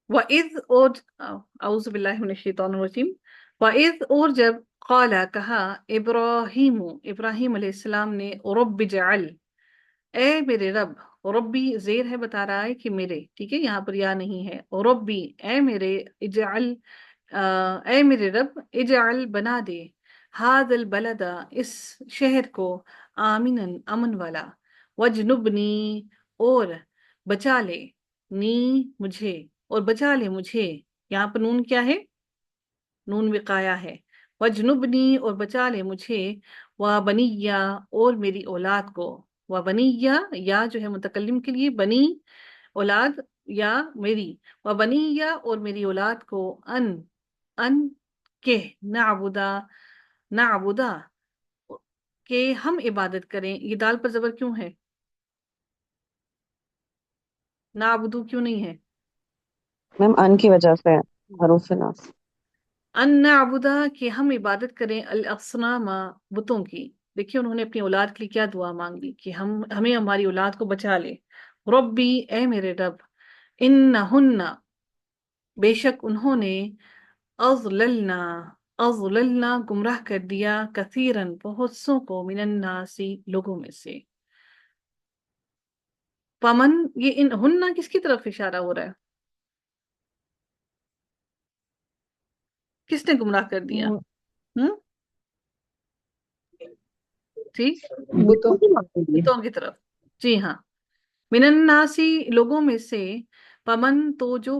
وَإِذْ اور اعوذ باللہ من الشیطان الرجیم، وَإِذْ اور جب قالا کہا ابراہیم علیہ السلام نے رب اجعل اے میرے رب، ربی زیر ہے بتا رہا ہے کہ میرے، ٹھیک ہے یہاں پر یا نہیں ہے، ربی اے میرے، اجعل اے میرے رب، اجعل بنا دے، ہاد البلد اس شہر کو، آمنن امن والا، وجنبنی اور بچا لے، نی مجھے اور بچا لے مجھے، یہاں پر نون کیا ہے؟ نون وقایا ہے، وجنبنی اور بچا لے مجھے، و بنیا اور میری اولاد کو، و بنیا یا جو ہے متکلم کے لیے، بنی اولاد یا میری، و بنیا اور میری اولاد کو، ان کہ نعبدا نعبدا کہ ہم عبادت کریں، یہ دال پر زبر کیوں ہے؟ نعبدو کیوں نہیں ہے؟ میم ان کی وجہ سے حروف ناس. ان نعبدا کہ ہم عبادت کریں، الاصنام بتوں کی۔ دیکھیے انہوں نے اپنی اولاد کے لیے کیا دعا مانگی کہ ہمیں ہماری اولاد کو بچا لے، ربی اے میرے رب، انہن بے شک انہوں نے، اضللنا اضللنا گمراہ کر دیا، کثیرن بہت سو کو، من الناسی لوگوں میں سے۔ پمن یہ ان ہننا کس کی طرف اشارہ ہو رہا ہے؟ کس نے گمراہ کر دیا؟ ہوں ٹھیک، بتوں کی بات ہوئی ہے. بتوں کی طرف، جی ہاں، من الناسی لوگوں میں سے، پمن تو جو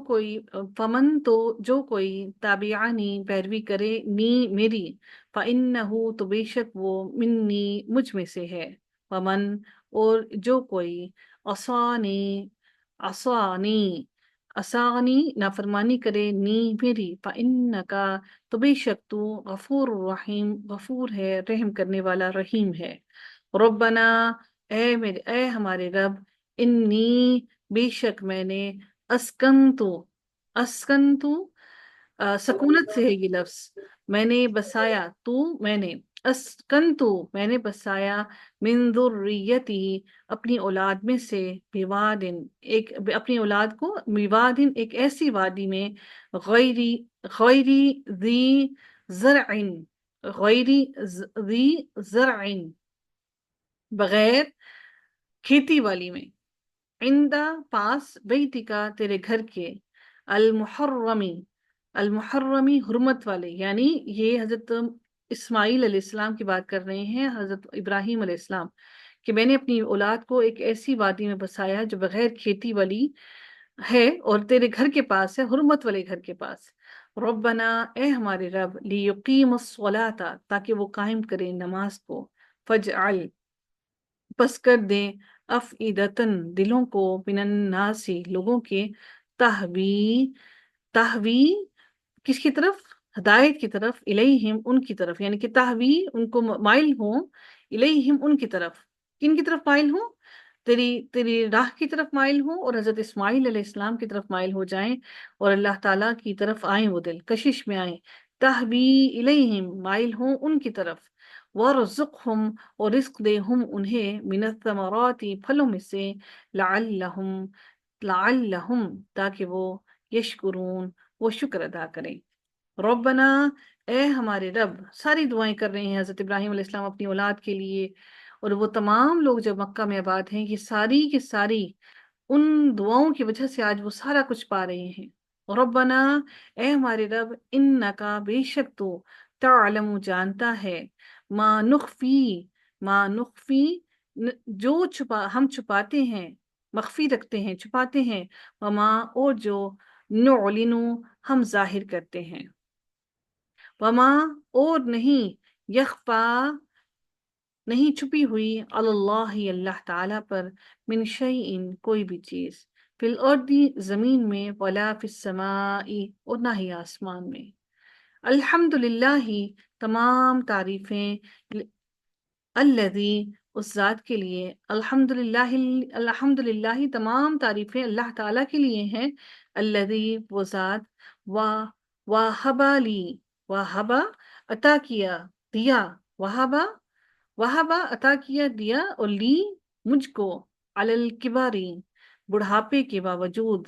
کوئی تابعانی پیروی کرے، نی میری، فَإِنَّهُ تو بے شک وہ، منی مجھ میں سے ہے، پمن اور جو کوئی، عصانی عصانی عصانی نافرمانی کرے، نی میری، فَإِنَّكَ تو بے شک تو، غفور رحیم غفور ہے، رحم کرنے والا، رحیم ہے۔ ربنا اے ہمارے رب، انی بے شک میں نے، اسکنتو سکونت سے ہے یہ لفظ، میں نے بسایا، میں نے، اسکنتو میں نے بسایا، من ذریتی اپنی اولاد میں سے، بوادن ایک اپنی اولاد کو، بوادن ایک ایسی وادی میں، غیری غیری ذی زرع غیری ذی زرع بغیر کھیتی والی میں، عندہ پاس، بیتی کا تیرے گھر کے، المحرمی المحرمی حرمت والے، یعنی یہ حضرت اسماعیل علیہ السلام کی بات کر رہے ہیں، حضرت ابراہیم علیہ السلام، کہ میں نے اپنی اولاد کو ایک ایسی وادی میں بسایا جو بغیر کھیتی والی ہے، اور تیرے گھر کے پاس ہے، حرمت والے گھر کے پاس۔ ربنا اے ہمارے رب، لیقیم الصلاۃ تاکہ وہ قائم کرے نماز کو، فجعل پس کر دیں، افئدتن دلوں کو، من الناسی لوگوں کے، تہوی تہوی کس کی طرف؟ ہدایت کی طرف، الیہم ان کی طرف، یعنی کہ تہوی ان کو مائل ہوں، الیہم ان کی طرف، کن کی طرف مائل ہوں؟ تیری راہ کی طرف مائل ہوں، اور حضرت اسماعیل علیہ السلام کی طرف مائل ہو جائیں، اور اللہ تعالیٰ کی طرف آئیں، وہ دل کشش میں آئیں، تہوی الیہم مائل ہوں ان کی طرف، وارزقہم اور رزق دے ہم انہیں، من الثمرات پھلوں میں سے، لعلہم تاکہ وہ، یشکرون وہ شکر ادا کریں۔ ربنا اے ہمارے رب، ساری دعائیں کر رہے ہیں حضرت ابراہیم علیہ السلام اپنی اولاد کے لیے، اور وہ تمام لوگ جو مکہ میں آباد ہیں، یہ ساری کی ساری ان دعاؤں کی وجہ سے آج وہ سارا کچھ پا رہے ہیں۔ ربنا اے ہمارے رب، انکا بے شک تو، تعلم جانتا ہے، ما نخفی جو ہم چھپاتے ہیں، مخفی رکھتے ہیں، چھپاتے ہیں، وما اور جو، نعلنو ہم ظاہر کرتے ہیں، وما اور نہیں، یخفا نہیں چھپی ہوئی، اللہ اللہ تعالیٰ پر، من شیئن کوئی بھی چیز، فی الارض زمین میں، ولا فی السماء اور نہ ہی آسمان میں۔ الحمدللہ تمام تعریفیں، الذی اس ذات کے لیے، الحمدللہ تمام تعریفیں اللہ تعالیٰ کے لیے ہیں، الذی وہ ذات، وہبا لی وہبا عطا کیا، دیا، وہبا عطا کیا، دیا، اور لی مجھ کو، علی الکباری بڑھاپے کے باوجود،